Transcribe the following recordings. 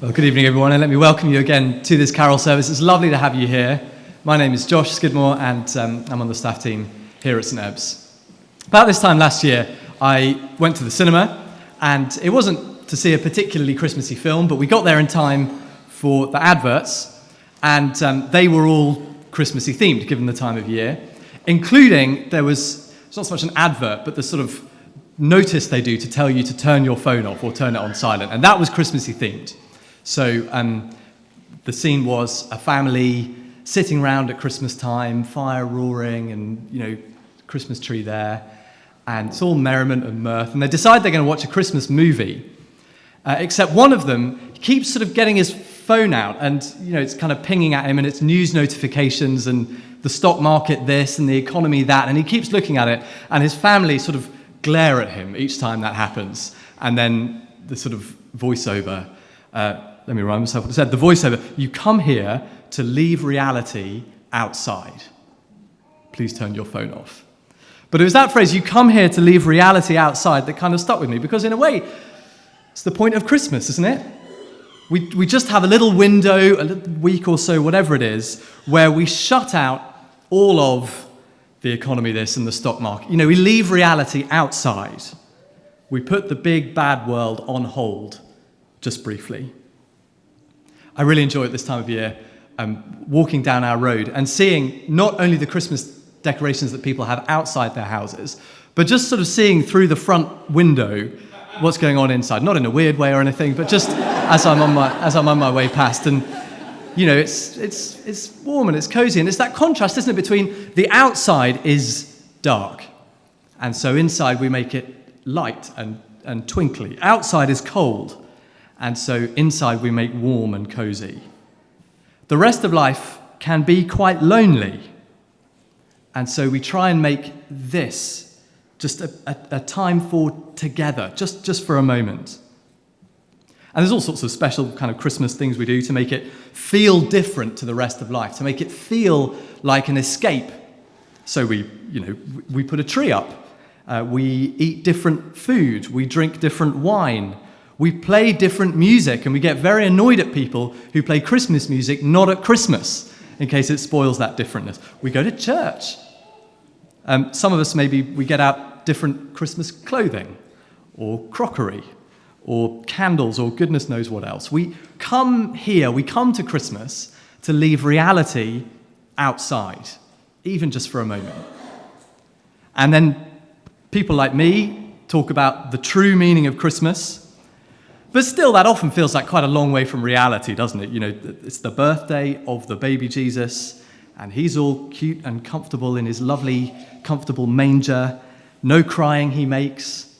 Well, good evening, everyone, and let me welcome you again to this carol service. It's lovely to have you here. My name is Josh Skidmore, and I'm on the staff team here at St Ebbs. About this time last year, I went to the cinema, and it wasn't to see a particularly Christmassy film, but we got there in time for the adverts, and they were all Christmassy themed, given the time of year, including it's not so much an advert, but the sort of notice they do to tell you to turn your phone off or turn it on silent, and that was Christmassy themed. So the scene was a family sitting around at Christmas time, fire roaring, and Christmas tree there, and it's all merriment and mirth. And they decide they're going to watch a Christmas movie, except one of them keeps sort of getting his phone out, and it's kind of pinging at him, and it's news notifications and the stock market this and the economy that, and he keeps looking at it, and his family sort of glare at him each time that happens, and then the sort of voiceover. Let me remind myself what I said. The voiceover, you come here to leave reality outside. Please turn your phone off. But it was that phrase, you come here to leave reality outside, that kind of stuck with me, because in a way, it's the point of Christmas, isn't it? We just have a little window, a little week or so, whatever it is, where we shut out all of the economy this and the stock market. We leave reality outside. We put the big bad world on hold, just briefly. I really enjoy it this time of year, walking down our road and seeing not only the Christmas decorations that people have outside their houses, but just sort of seeing through the front window what's going on inside. Not in a weird way or anything, but just as I'm on my way past. And it's warm and it's cozy, and it's that contrast, isn't it, between the outside is dark, and so inside we make it light and twinkly. Outside is cold, and so inside we make warm and cozy. The rest of life can be quite lonely, and so we try and make this just a time for together, just for a moment. And there's all sorts of special kind of Christmas things we do to make it feel different to the rest of life, to make it feel like an escape. So we put a tree up, we eat different food, we drink different wine, we play different music, and we get very annoyed at people who play Christmas music not at Christmas, in case it spoils that differentness. We go to church. Some of us, maybe we get out different Christmas clothing, or crockery, or candles, or goodness knows what else. We come to Christmas to leave reality outside, even just for a moment. And then people like me talk about the true meaning of Christmas, but still that often feels like quite a long way from reality, doesn't it? It's the birthday of the baby Jesus, and he's all cute and comfortable in his lovely, comfortable manger. No crying he makes.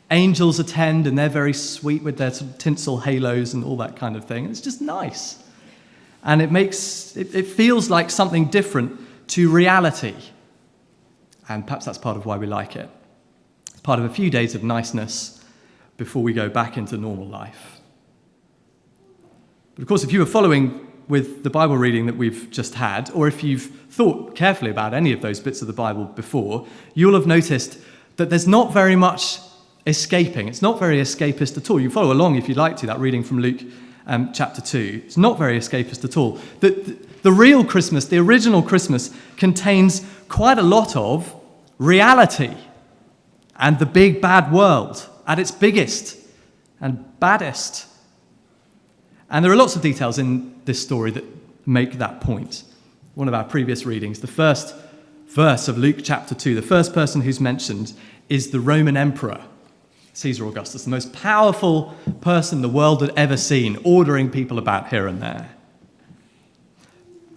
Angels attend, and they're very sweet with their sort of tinsel halos and all that kind of thing. It's just nice. And it feels like something different to reality. And perhaps that's part of why we like it. It's part of a few days of niceness before we go back into normal life. But of course, if you were following with the Bible reading that we've just had, or if you've thought carefully about any of those bits of the Bible before, you'll have noticed that there's not very much escaping. It's not very escapist at all. You follow along if you'd like to, that reading from Luke chapter 2. It's not very escapist at all. The real Christmas, the original Christmas, contains quite a lot of reality and the big bad world at its biggest and baddest. And there are lots of details in this story that make that point. One of our previous readings, the first verse of Luke chapter 2, the first person who's mentioned is the Roman emperor, Caesar Augustus, the most powerful person the world had ever seen, ordering people about here and there.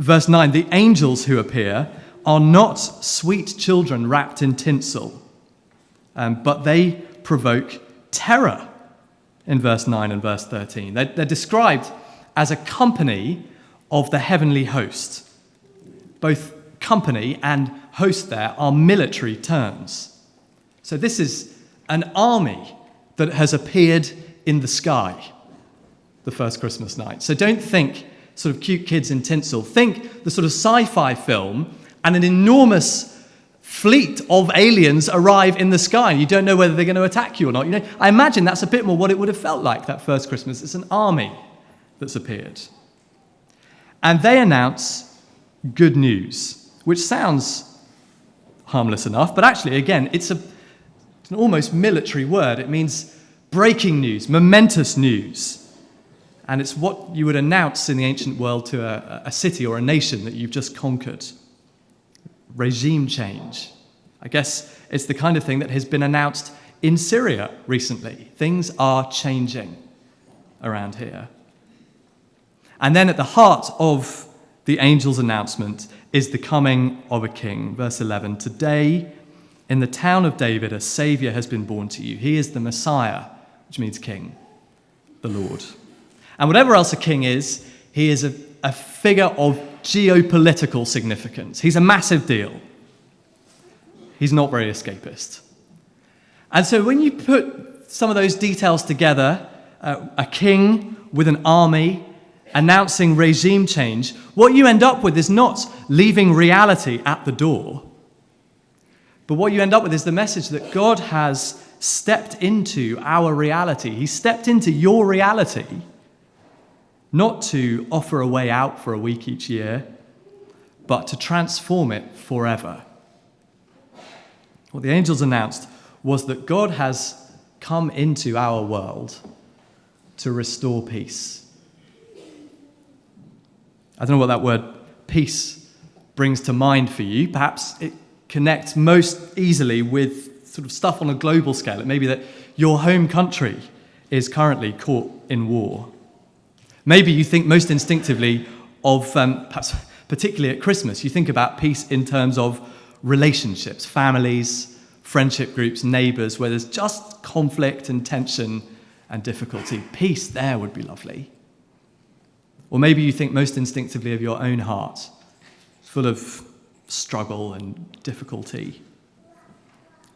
Verse 9, the angels who appear are not sweet children wrapped in tinsel, but they provoke terror in verse 9 and verse 13. They're described as a company of the heavenly host. Both company and host there are military terms. So this is an army that has appeared in the sky the first Christmas night. So don't think sort of cute kids in tinsel. Think the sort of sci-fi film and an enormous fleet of aliens arrive in the sky. You don't know whether they're going to attack you or not. I imagine that's a bit more what it would have felt like that first Christmas. It's an army that's appeared. And they announce good news, which sounds harmless enough, but actually, again, it's an almost military word. It means breaking news, momentous news. And it's what you would announce in the ancient world to a city or a nation that you've just conquered. Regime change. I guess it's the kind of thing that has been announced in Syria recently. Things are changing around here. And then at the heart of the angel's announcement is the coming of a king. Verse 11, today in the town of David a Saviour has been born to you. He is the Messiah, which means king, the Lord. And whatever else a king is, he is a figure of geopolitical significance. He's a massive deal. He's not very escapist. And so when you put some of those details together, a king with an army announcing regime change, what you end up with is not leaving reality at the door, but what you end up with is the message that God has stepped into our reality. He stepped into your reality, not to offer a way out for a week each year, but to transform it forever. What the angels announced was that God has come into our world to restore peace. I don't know what that word peace brings to mind for you. Perhaps it connects most easily with sort of stuff on a global scale. It may be that your home country is currently caught in war. Maybe you think most instinctively of, perhaps particularly at Christmas, you think about peace in terms of relationships, families, friendship groups, neighbours, where there's just conflict and tension and difficulty. Peace there would be lovely. Or maybe you think most instinctively of your own heart, full of struggle and difficulty.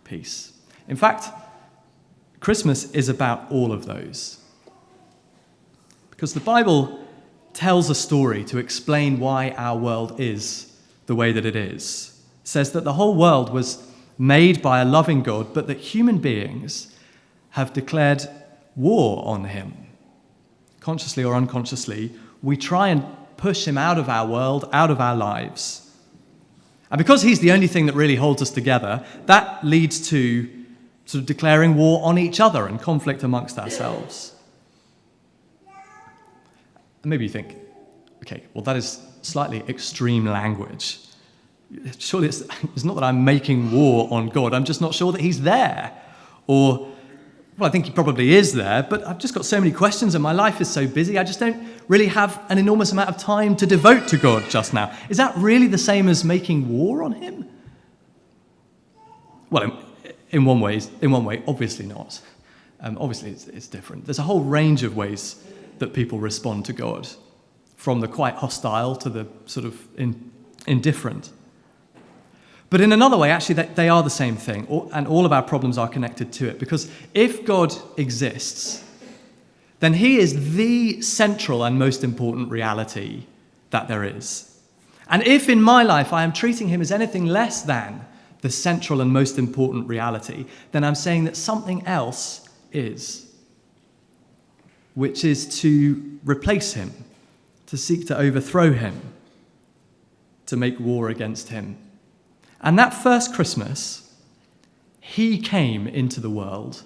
Peace. In fact, Christmas is about all of those. Because the Bible tells a story to explain why our world is the way that it is. It says that the whole world was made by a loving God, but that human beings have declared war on him. Consciously or unconsciously, we try and push him out of our world, out of our lives. And because he's the only thing that really holds us together, that leads to sort of declaring war on each other and conflict amongst ourselves. And maybe you think, okay, well, that is slightly extreme language. Surely it's not that I'm making war on God, I'm just not sure that he's there. Or, well, I think he probably is there, but I've just got so many questions and my life is so busy, I just don't really have an enormous amount of time to devote to God just now. Is that really the same as making war on him? Well, in one way, obviously not. Obviously, it's different. There's a whole range of ways that people respond to God, from the quite hostile to the sort of indifferent. But in another way, actually, they are the same thing, and all of our problems are connected to it. Because if God exists, then he is the central and most important reality that there is. And if in my life I am treating him as anything less than the central and most important reality, then I'm saying that something else is, which is to replace him, to seek to overthrow him, to make war against him. And that first Christmas, he came into the world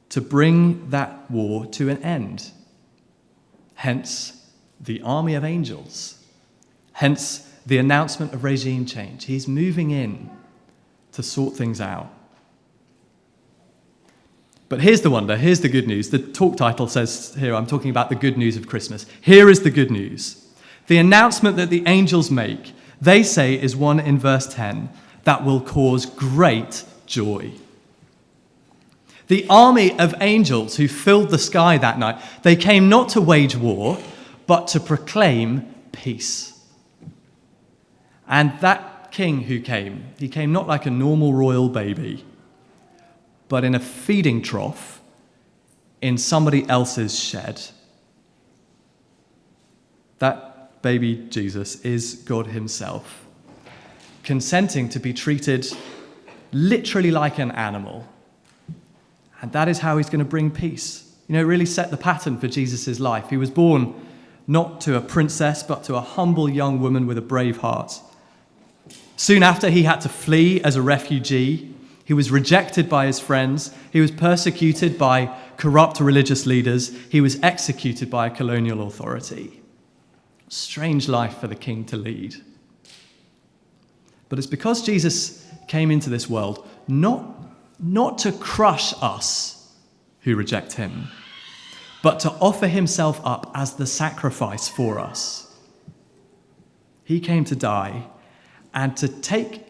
to bring that war to an end. Hence, the army of angels. Hence, the announcement of regime change. He's moving in to sort things out. But here's the wonder, here's the good news. The talk title says here, I'm talking about the good news of Christmas. Here is the good news. The announcement that the angels make, they say, is one in verse 10 that will cause great joy. The army of angels who filled the sky that night, they came not to wage war, but to proclaim peace. And that king who came, he came not like a normal royal baby, but in a feeding trough in somebody else's shed. That baby Jesus is God himself, consenting to be treated literally like an animal. And that is how he's going to bring peace. It really set the pattern for Jesus' life. He was born not to a princess, but to a humble young woman with a brave heart. Soon after, he had to flee as a refugee. He was rejected by his friends. He was persecuted by corrupt religious leaders. He was executed by a colonial authority. Strange life for the king to lead. But it's because Jesus came into this world not to crush us who reject him, but to offer himself up as the sacrifice for us. He came to die and to take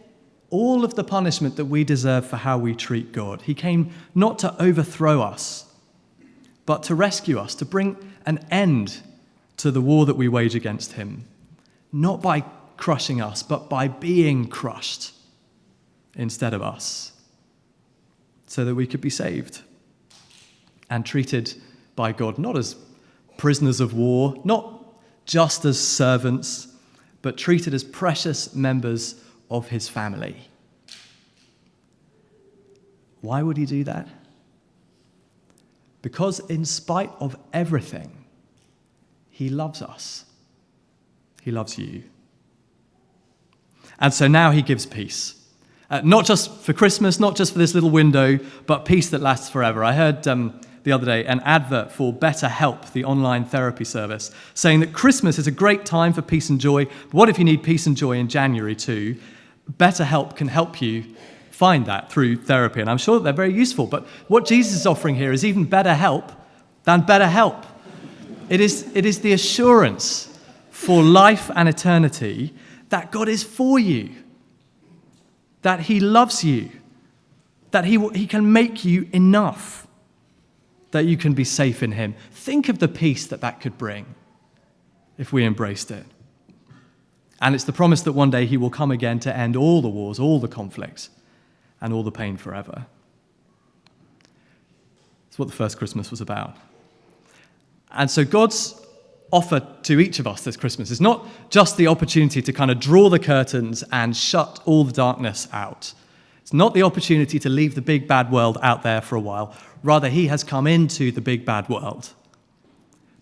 all of the punishment that we deserve for how we treat God. He came not to overthrow us, but to rescue us, to bring an end to the war that we wage against him, not by crushing us, but by being crushed instead of us, so that we could be saved and treated by God not as prisoners of war, not just as servants, but treated as precious members of his family. Why would he do that? Because in spite of everything, he loves us. He loves you. And so now he gives peace. Not just for Christmas, not just for this little window, but peace that lasts forever. I heard the other day an advert for BetterHelp, the online therapy service, saying that Christmas is a great time for peace and joy. But what if you need peace and joy in January too? BetterHelp can help you find that through therapy, and I'm sure that they're very useful. But what Jesus is offering here is even better help than BetterHelp. It is the assurance for life and eternity that God is for you, that he loves you, that he can make you enough, that you can be safe in him. Think of the peace that could bring if we embraced it. And it's the promise that one day he will come again to end all the wars, all the conflicts, and all the pain forever. That's what the first Christmas was about. And so God's offer to each of us this Christmas is not just the opportunity to kind of draw the curtains and shut all the darkness out. It's not the opportunity to leave the big bad world out there for a while. Rather, he has come into the big bad world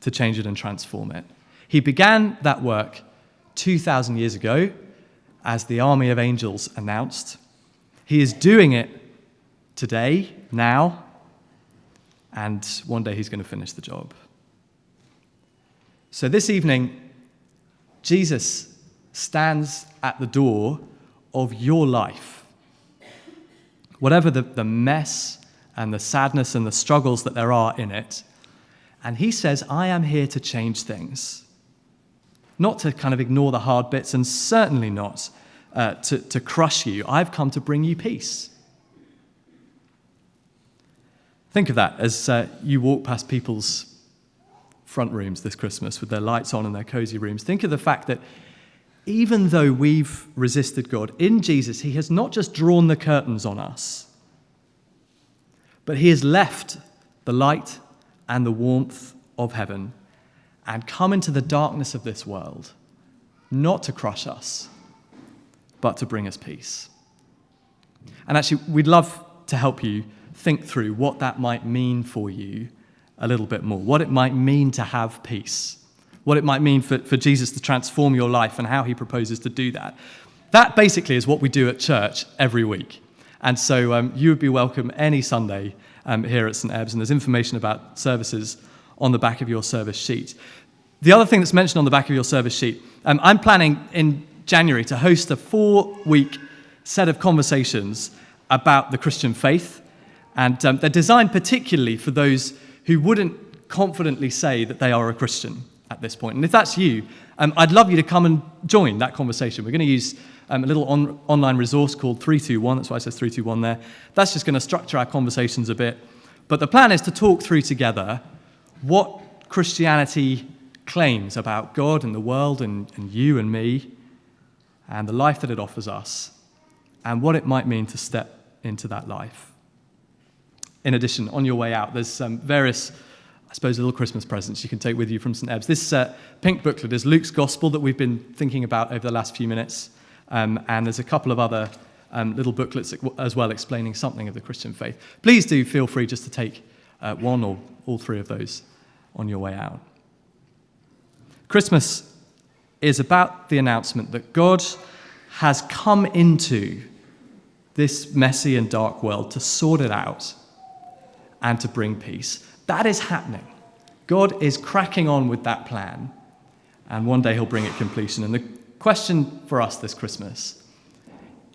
to change it and transform it. He began that work 2,000 years ago, as the army of angels announced. He is doing it today, now, and one day he's going to finish the job. So this evening, Jesus stands at the door of your life. Whatever the mess and the sadness and the struggles that there are in it, and he says, I am here to change things. Not to kind of ignore the hard bits, and certainly not to crush you. I've come to bring you peace. Think of that as you walk past people's front rooms this Christmas with their lights on and their cozy rooms. Think of the fact that even though we've resisted God, in Jesus, he has not just drawn the curtains on us, but he has left the light and the warmth of heaven and come into the darkness of this world, not to crush us, but to bring us peace. And actually, we'd love to help you think through what that might mean for you a little bit more, what it might mean to have peace, what it might mean for Jesus to transform your life and how he proposes to do that. That basically is what we do at church every week. And so you would be welcome any Sunday here at St. Ebb's, and there's information about services on the back of your service sheet. The other thing that's mentioned on the back of your service sheet, I'm planning in January to host a 4-week set of conversations about the Christian faith, and they're designed particularly for those who wouldn't confidently say that they are a Christian at this point. And if that's you, I'd love you to come and join that conversation. We're going to use a little online resource called 321. That's why it says 321 there. That's just going to structure our conversations a bit. But the plan is to talk through together what Christianity claims about God and the world and you and me and the life that it offers us and what it might mean to step into that life. In addition, on your way out, there's various, I suppose, little Christmas presents you can take with you from St. Ebb's. This pink booklet is Luke's Gospel that we've been thinking about over the last few minutes. And there's a couple of other little booklets as well explaining something of the Christian faith. Please do feel free just to take one or all three of those on your way out. Christmas is about the announcement that God has come into this messy and dark world to sort it out and to bring peace. That is happening. God is cracking on with that plan, and one day he'll bring it completion. And the question for us this Christmas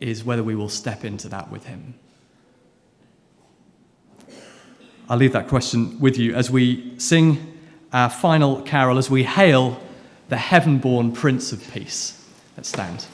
is whether we will step into that with him. I'll leave that question with you as we sing our final carol, as we hail the heaven-born Prince of Peace. Let's stand.